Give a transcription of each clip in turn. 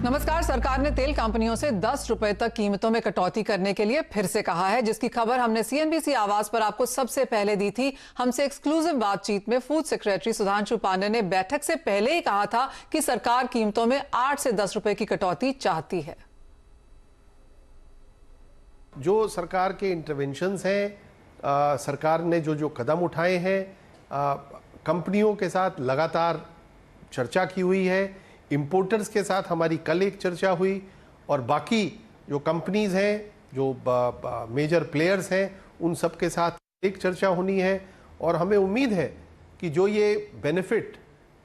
नमस्कार। सरकार ने तेल कंपनियों से 10 रुपए तक कीमतों में कटौती करने के लिए फिर से कहा है, जिसकी खबर हमने सीएनबीसी आवाज पर आपको सबसे पहले दी थी। हमसे एक्सक्लूसिव बातचीत में फूड सेक्रेटरी सुधांशु पांडे ने बैठक से पहले ही कहा था कि सरकार कीमतों में 8 से 10 रुपए की कटौती चाहती है। जो सरकार के इंटरवेंशंस हैं, सरकार ने जो कदम उठाए हैं, कंपनियों के साथ लगातार चर्चा की हुई है। इंपोर्टर्स के साथ हमारी कल एक चर्चा हुई और बाकी जो कंपनीज हैं, जो मेजर प्लेयर्स हैं, उन सब के साथ एक चर्चा होनी है। और हमें उम्मीद है कि जो ये बेनिफिट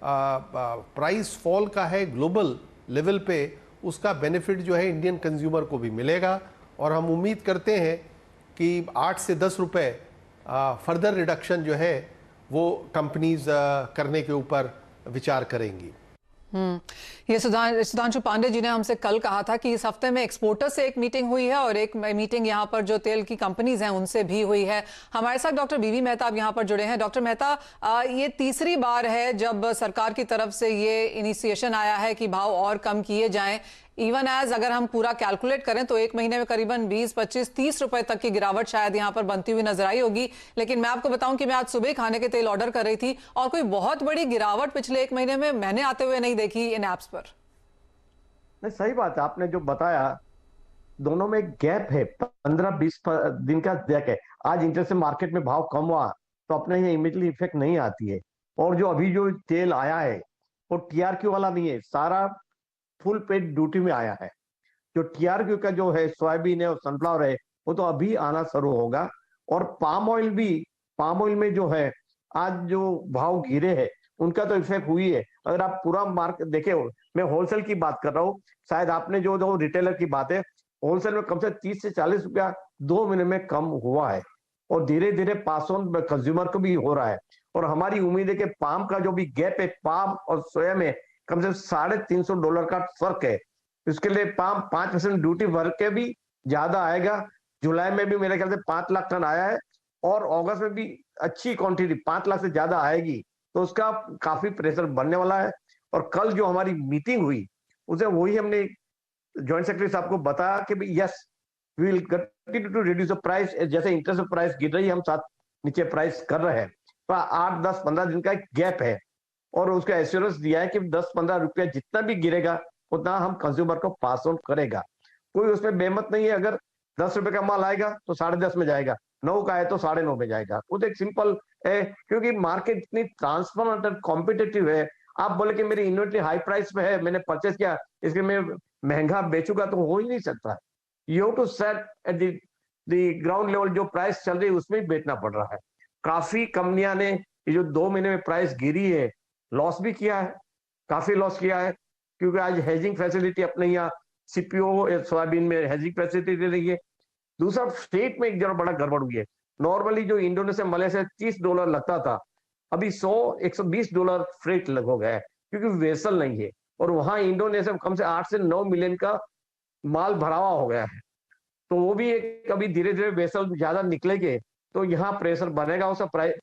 प्राइस फॉल का है ग्लोबल लेवल पे, उसका बेनिफिट जो है इंडियन कंज्यूमर को भी मिलेगा। और हम उम्मीद करते हैं कि 8 से 10 रुपए फर्दर रिडक्शन जो है वो कंपनीज करने के ऊपर विचार करेंगी। ये सुधांशु पांडे जी ने हमसे कल कहा था कि इस हफ्ते में एक्सपोर्टर से एक मीटिंग हुई है और एक मीटिंग यहाँ पर जो तेल की कंपनीज हैं उनसे भी हुई है। हमारे साथ डॉक्टर बीवी मेहता अब यहाँ पर जुड़े हैं। डॉक्टर मेहता, ये तीसरी बार है जब सरकार की तरफ से ये इनिशिएशन आया है कि भाव और कम किए जाएं। इवन एज अगर हम पूरा कैलकुलेट करें तो एक महीने में करीबन 20, 25, 30 रुपए तक की गिरावट शायद यहाँ पर बनती हुई नजर आई होगी। लेकिन मैं आपको बताऊं कि मैं आज सुबह खाने के तेल ऑर्डर कर रही थी और कोई बहुत बड़ी गिरावट पिछले एक महीने में मैंने आते हुए नहीं देखी इन एप्स पर। नहीं, सही बात है, आपने जो बताया। दोनों में गैप है, 15-20 दिन का गैप है। आज इंटर से मार्केट में भाव कम हुआ तो अपने यहाँ इमीडिएटली इफेक्ट नहीं आती है। और जो अभी जो तेल आया है वो टीआरक्यू वाला नहीं है, सारा फुल पेड ड्यूटी में आया है। जो टीआरक्यू का जो है सोयाबीन है और सनफ्लावर है वो तो अभी आना शुरू होगा। और पाम ऑयल भी, पाम ऑयल में जो है आज जो भाव गिरे हैं उनका तो इफेक्ट हुई है। अगर आप पूरा मार्केट देखे, मैं होलसेल की बात कर रहा हूँ, शायद आपने जो रिटेलर की बात है, होलसेल में कम से 30 से 40 रुपया 2 महीने में कम हुआ है और धीरे धीरे पास ऑन कंज्यूमर को भी हो रहा है। और हमारी उम्मीद है कि पाम का जो भी गैप है, पाम और सोया में कम से कम $350 का फर्क है। इसके लिए पाम 5% ड्यूटी भर के भी ज्यादा आएगा। जुलाई में भी मेरे ख्याल से 5 लाख टन आया है और अगस्त में भी अच्छी क्वांटिटी 5 लाख से ज्यादा आएगी, तो उसका काफी प्रेशर बनने वाला है। और कल जो हमारी मीटिंग हुई उसे वही हमने जॉइंट सेक्रेटरी साहब को बताया कि yes we will continue to reduce the price. जैसे इंटरेस्ट प्राइस गिर रही है, हम साथ नीचे प्राइस कर रहे हैं। तो 8, 10, 15 दिन का एक गैप है और उसका एश्योरेंस दिया है कि 10-15 रुपया जितना भी गिरेगा उतना हम कंज्यूमर को पास ऑन करेगा। कोई उसमें बेमत नहीं है। अगर 10 रुपए का माल आएगा तो 10.5 में जाएगा, 9 का है तो 9.5 में जाएगा। वो तो एक सिंपल है, क्योंकि मार्केट इतनी ट्रांसपेरेंट और कॉम्पिटेटिव है। आप बोले कि मेरी इन्वेंटरी हाई प्राइस पे है, मैंने परचेस किया, इसलिए मैं महंगा बेचूंगा, तो हो ही नहीं सकता। You have to set at the ground level, जो प्राइस चल रही है उसमें ही बेचना पड़ रहा है। काफी कंपनियां ने ये जो 2 महीने में प्राइस गिरी है लॉस भी किया है, काफी लॉस किया है, क्योंकि आज हेजिंग फैसिलिटी अपने यहाँ सीपीओ सोयाबीन में हेजिंग फैसिलिटी दे रही है। दूसरा, स्टेट में एक जरा बड़ा गड़बड़ हुई है। नॉर्मली जो इंडोनेशिया मलेशिया $30 लगता था, अभी $100-120 फ्रेट लग हो गया है, क्योंकि वेसल नहीं है। और वहां इंडोनेशिया में कम से 8 से 9 मिलियन का माल भरावा हो गया है। तो वो भी एक, कभी धीरे धीरे वेसल ज्यादा निकलेंगे तो यहाँ प्रेशर बनेगा उसका प्राइस,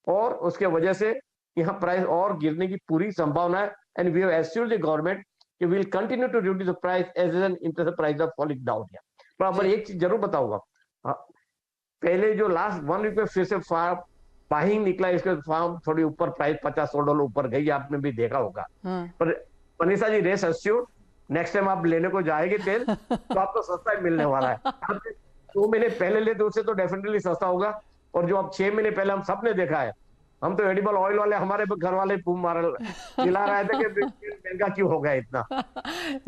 और उसके वजह से यहाँ प्राइस और गिरने की पूरी संभावना है। And we have assured the government कि we will continue to reduce the price as an interest price of falling down. पर एक चीज जरूर बताऊंगा, पहले जो लास्ट 1 वीक में फिर से बाइंग निकला, इसके फार्म थोड़ी ऊपर प्राइस $50-100 ऊपर गई, आपने भी देखा होगा। पर Manisha ji, race assure, next time आप लेने को जाएंगे तेल तो आपको सस्ता ही मिलने वाला है। आप 2 महीने पहले ले तो उससे तो डेफिनेटली सस्ता होगा। और जो अब 6 महीने पहले हम सबने देखा है, हम तो एडिबल ऑयल वाले, हमारे घर वाले चिल्ला रहे थे कि महंगा क्यों हो गया इतना।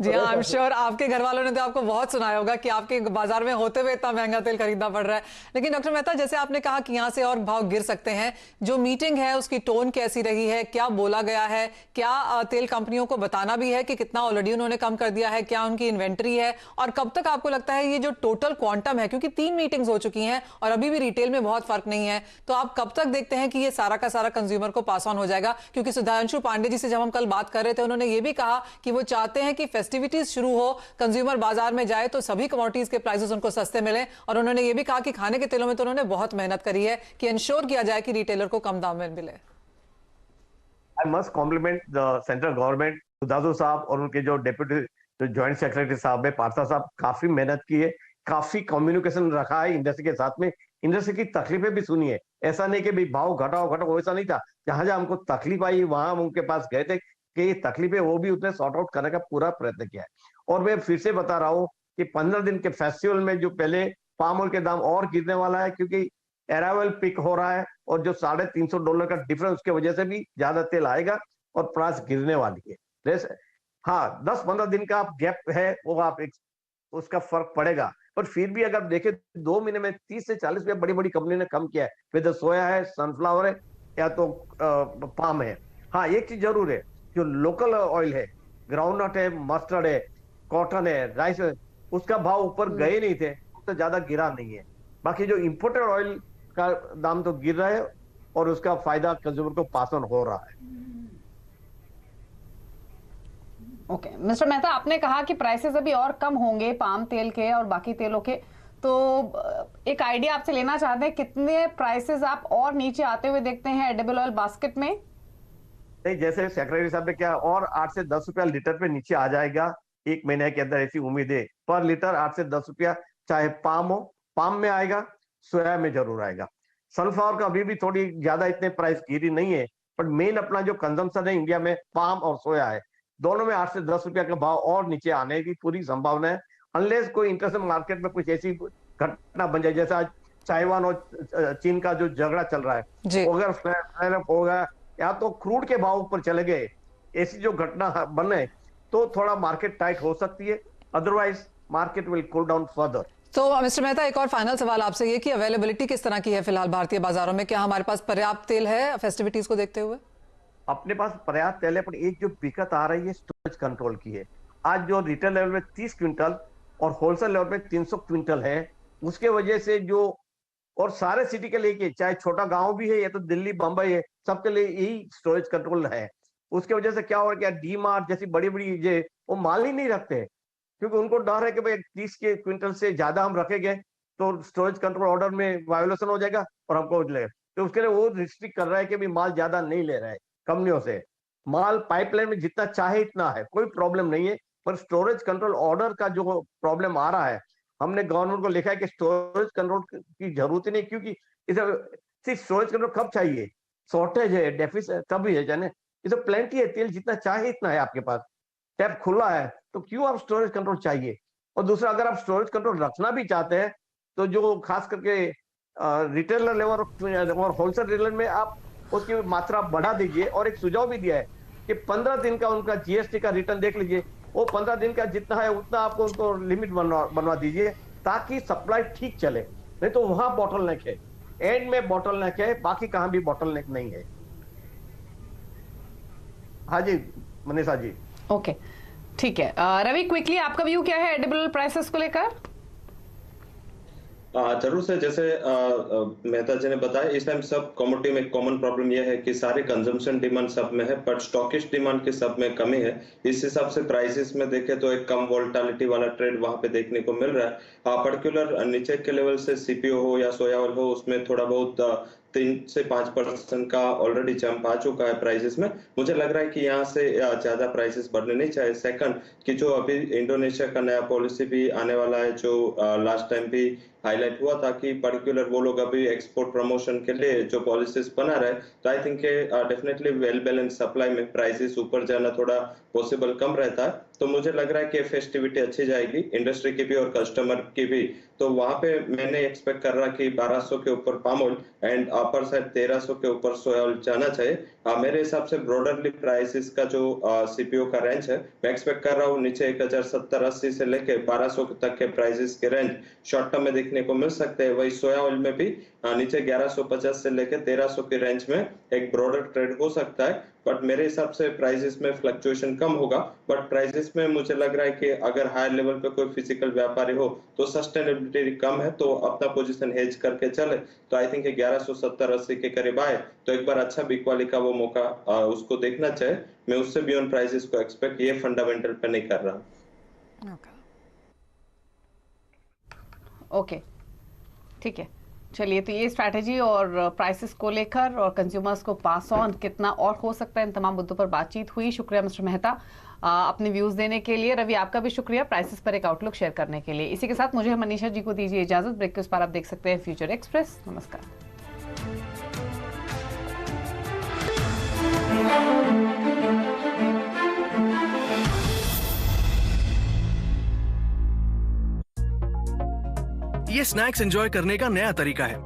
जी हाँ, आई एम श्योर आपके घर वालों ने तो आपको बहुत सुनाया होगा कि आपके बाजार में होते हुए इतना महंगा तेल खरीदना पड़ रहा है। लेकिन डॉक्टर मेहता, जैसे आपने कहा कि यहाँ से और भाव गिर सकते हैं, जो मीटिंग है उसकी टोन कैसी रही है, क्या बोला गया है, क्या तेल कंपनियों को बताना भी है कि कितना ऑलरेडी उन्होंने कम कर दिया है, क्या उनकी इन्वेंट्री है, और कब तक आपको लगता है ये जो टोटल क्वांटम है, क्योंकि 3 मीटिंग्स हो चुकी हैं और अभी भी रिटेल में बहुत फर्क नहीं है, तो आप कब तक देखते हैं कि ये सारा का सारा कंज्यूमर को पास ऑन हो जाएगा? क्योंकि सुधांशु पांडे जी से जब हम कल बात कर रहे थे, उन्होंने ये भी कहा कि वो चाहते हैं कि फेस्टिविटीज शुरू हो, कंज्यूमर बाजार में जाए तो सभी कमोडिटीज के प्राइसेस उनको सस्ते मिले। और उन्होंने ये भी कहा कि खाने के तेलों में तो उन्होंने बहुत मेहनत करी है कि इंश्योर किया जाए कि रिटेलर को कम दाम में मिले। I must compliment the central government, Sudhanshu साहब और उनके जो डेप्यूटी जो ज्वाइंट सेक्रेटरी साहब है पार्था साहब, काफी मेहनत की है, काफी कम्युनिकेशन रखा है इंडस्ट्री के साथ में, इंडस्ट्री की तकलीफें भी सुनी है। ऐसा नहीं कि भाई भाव घटाओ घटाओ, ऐसा नहीं था। जहां जहां हमको तकलीफ आई वहां हम उनके पास गए थे कि ये तकलीफें वो भी उसने सॉर्ट आउट करने का पूरा प्रयत्न किया है। और मैं फिर से बता रहा हूँ कि 15 दिन के फेस्टिवल में जो पहले पाम ऑयल के दाम और गिरने वाला है, क्योंकि अराइवल पिक हो रहा है और जो $350 का डिफरेंस उसकी वजह से भी ज्यादा तेल आएगा और प्राइस गिरने वाली है। हाँ, 10-15 दिन का गैप है, वो आप उसका फर्क पड़ेगा। पर फिर भी अगर देखें 2 महीने में 30 से 40 रुपया बड़ी बड़ी कंपनी ने कम किया है, फिर सोया है, सनफ्लावर है या तो पाम है। हाँ, एक चीज जरूर है, जो लोकल ऑयल है, ग्राउंडनट है, मस्टर्ड है, कॉटन है, राइस है, उसका भाव ऊपर गए नहीं थे, तो ज्यादा गिरा नहीं है। बाकी जो इंपोर्टेड ऑयल का दाम तो गिर रहा है और उसका फायदा कंज्यूमर को पास ऑन हो रहा है। ओके मिस्टर मेहता, आपने कहा कि प्राइसेस अभी और कम होंगे पाम तेल के और बाकी तेलों के, तो एक आइडिया आपसे लेना चाहते हैं कितने प्राइसेस आप और नीचे आते हुए देखते हैं एडिबल ऑयल बास्केट में? नहीं, जैसे सेक्रेटरी साहब ने क्या, और 8 से 10 रुपया लीटर पे नीचे आ जाएगा 1 महीने के अंदर, ऐसी उम्मीद है। पर लीटर 8 से 10 रुपया, चाहे पाम हो, पाम में आएगा, सोया में जरूर आएगा। सनफ्लावर का अभी भी थोड़ी ज्यादा इतने प्राइस गिरी नहीं है, पर मेन अपना जो कंजम्पशन है इंडिया में पाम और सोया है, दोनों में 8 से 10 रुपया का भाव और नीचे आने की पूरी संभावना है, अनलेस कोई इंटरनेशनल मार्केट में कुछ ऐसी घटना बन जाए, जैसा आज ताइवान और चीन का जो झगड़ा चल रहा है, अगर फ्लेयर अप होगा या तो क्रूड के भाव ऊपर चले गए, ऐसी जो घटना बने तो थोड़ा मार्केट टाइट हो सकती है, otherwise market will cool down further. तो मिस्टर मेहता, एक और फाइनल सवाल आपसे ये कि अवेलेबिलिटी किस तरह की है फिलहाल भारतीय बाजारों में? क्या हमारे पास पर्याप्त तेल है फेस्टिविटीज को देखते हुए? अपने पास पर्याप्त तेल है, पर एक जो दिक्कत आ रही है स्टोरेज कंट्रोल की है। आज जो रिटेल लेवल में 30 क्विंटल और होलसेल लेवल में 300 क्विंटल है, उसके वजह से जो, और सारे सिटी के लिए, चाहे छोटा गांव भी है या तो दिल्ली बंबई है, सबके लिए यही स्टोरेज कंट्रोल है। उसके वजह से क्या हो रहा है, डी मार्ट जैसी बड़ी बड़ी चीजें वो माल ही नहीं रखते, क्योंकि उनको डर है कि भाई 30 के क्विंटल से ज्यादा हम रखेंगे तो स्टोरेज कंट्रोल ऑर्डर में वायोलेशन हो जाएगा और हमको ले, तो उसके लिए वो रिस्ट्रिक्ट कर रहा है कि भाई माल ज्यादा नहीं ले रहा है कंपनियों से। माल पाइपलाइन में जितना चाहे इतना है, कोई प्रॉब्लम नहीं है, पर स्टोरेज कंट्रोल ऑर्डर का जो प्रॉब्लम आ रहा है, हमने गवर्नमेंट को लिखा है कि स्टोरेज कंट्रोल की जरूरत ही नहीं, क्योंकि इसे सिर्फ स्टोरेज कंट्रोल कब चाहिए, शॉर्टेज है, डेफिसिट तभी है, जाने इसे प्लेंटी है, तेल जितना चाहे इतना है आपके पास, टैप खुला है, तो क्यों आप स्टोरेज कंट्रोल चाहिए। और दूसरा, अगर आप स्टोरेज कंट्रोल रखना भी चाहते हैं तो जो खास करके रिटेलर लेवल और होलसेल रिटेलर में आप उसकी मात्रा बढ़ा दीजिए। और एक सुझाव भी दिया है कि 15 दिन का उनका जीएसटी का रिटर्न देख लीजिए, वो 15 दिन का जितना है उतना आपको उनको लिमिट बनवा दीजिए, ताकि सप्लाई ठीक चले। नहीं तो वहां बॉटल नेक है, एंड में बॉटल नेक है, बाकी कहां भी बॉटल नेक नहीं है। हाँ जी मनीषा जी। ओके ठीक है। रवि, क्विकली आपका व्यू क्या है एडिबल प्राइसेस को लेकर? जरूर से, जैसे मेहता जी ने बताया, इस टाइम सब कमोडिटी में कॉमन प्रॉब्लम यह है कि सारे कंजम्पशन डिमांड सब में है, बट स्टॉकिश डिमांड की सब में कमी है। इस हिसाब से प्राइसेस में देखें तो एक कम वोलेटिलिटी वाला ट्रेड वहां पे देखने को मिल रहा है। पर्टिकुलर नीचे के लेवल से सीपीओ हो या सोया ऑयल हो, उसमें थोड़ा बहुत 3 से 5% का ऑलरेडी जंप आ चुका है प्राइसेस में। मुझे लग रहा है कि यहाँ से ज्यादा प्राइसेस बढ़ने नहीं चाहिए। सेकंड, कि जो अभी इंडोनेशिया का नया पॉलिसी भी आने वाला है, जो लास्ट टाइम भी हाईलाइट हुआ था कि पर्टिकुलर वो लोग अभी एक्सपोर्ट प्रमोशन के लिए जो पॉलिसीज बना रहे, तो I think definitely well balance supply में प्राइसेस ऊपर जाना थोड़ा पॉसिबल कम रहता है। तो मुझे लग रहा है कि फेस्टिविटी अच्छी जाएगी इंडस्ट्री की भी और कस्टमर की भी। तो वहां पे मैंने एक्सपेक्ट कर रहा कि 1200 के ऊपर palm oil and upper side 1300 के ऊपर सोया ऑयल जाना चाहिए। मेरे हिसाब से ब्रॉडरली प्राइसेस का जो सीपीओ का रेंज है, मैं एक्सपेक्ट कर रहा हूँ नीचे 1070-80 से लेके 1200 तक के प्राइसेस के रेंज शॉर्ट टर्म में देखने को मिल सकते हैं। वही सोया ऑयल में भी नीचे 1150 से लेके 1300 के रेंज में एक ब्रॉडर ट्रेड हो सकता है। बट मेरे हिसाब से प्राइसेस में फ्लक्चुएशन कम होगा, बट प्राइसेस में मुझे लग रहा है कि अगर हायर लेवल पे कोई फिजिकल व्यापारी हो तो सस्टेनेबिलिटी कम है, तो अपना पोजीशन हेज करके चले, तो आई थिंक 1170-80 के करीब आए तो एक बार अच्छा बिग वाली का वो मौका उसको देखना चाहिए। मैं उससे बियॉन्ड प्राइसेस को एक्सपेक्ट ये फंडामेंटल पे नहीं कर रहा। ओके ठीक है। चलिए, तो ये स्ट्रैटेजी और प्राइसेस को लेकर और कंज्यूमर्स को पास ऑन कितना और हो सकता है, इन तमाम मुद्दों पर बातचीत हुई। शुक्रिया मिस्टर मेहता अपने व्यूज देने के लिए। रवि, आपका भी शुक्रिया प्राइसेस पर एक आउटलुक शेयर करने के लिए। इसी के साथ मुझे मनीषा जी को दीजिए इजाजत। ब्रेक के उस पार आप देख सकते हैं फ्यूचर एक्सप्रेस। नमस्कार। ये स्नैक्स एंजॉय करने का नया तरीका है।